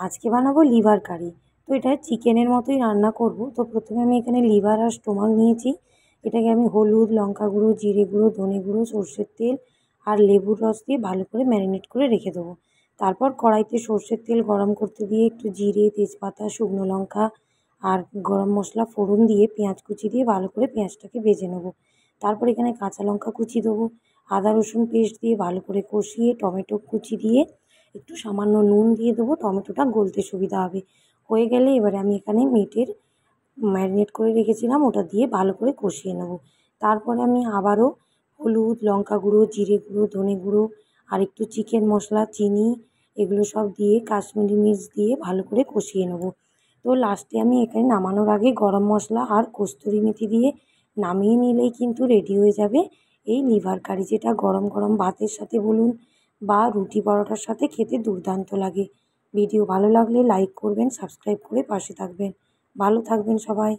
আজকে বানাবো লিভার কারি। তো এটা চিকেনের মতোই রান্না করব। তো প্রথমে আমি এখানে লিভার আর স্টোমাক নিয়েছি। এটাকে আমি হলুদ, লঙ্কা গুঁড়ো, জিরে গুঁড়ো, ধনে গুঁড়ো, সর্ষের তেল আর লেবুর রস দিয়ে ভালো করে ম্যারিনেট করে রেখে দেবো। তারপর কড়াইতে সর্ষের তেল গরম করতে দিয়ে একটু জিরে, তেজপাতা, শুকনো লঙ্কা আর গরম মশলা ফোড়ন দিয়ে পেঁয়াজ কুচি দিয়ে ভালো করে পেঁয়াজটাকে ভেজে নেবো। তারপর এখানে কাঁচা লঙ্কা কুচি দেবো, আদা রসুন পেস্ট দিয়ে ভালো করে কষিয়ে টমেটো কুচি দিয়ে একটু সামান্য নুন দিয়ে দেবো, টমেটোটা গলতে সুবিধা হবে। হয়ে গেলে এবারে আমি এখানে মিটের ম্যারিনেট করে রেখেছিলাম ওটা দিয়ে ভালো করে কষিয়ে নেব। তারপরে আমি আবারও হলুদ, লঙ্কা গুঁড়ো, জিরে গুঁড়ো, ধনে গুঁড়ো আর একটু চিকেন মশলা, চিনি এগুলো সব দিয়ে কাশ্মীরি মির্চ দিয়ে ভালো করে কষিয়ে নেব। তো লাস্টে আমি এখানে নামানোর আগে গরম মশলা আর কস্তুরি মেথি দিয়ে নামিয়ে নিলেই কিন্তু রেডি হয়ে যাবে এই লিভার কারি, যেটা গরম গরম ভাতের সাথে বলুন বা রুটি পরোটার সাথে খেতে দুর্দান্ত লাগে। ভিডিও ভালো লাগলে লাইক করবেন, সাবস্ক্রাইব করে পাশে থাকবেন। ভালো থাকবেন সবাই।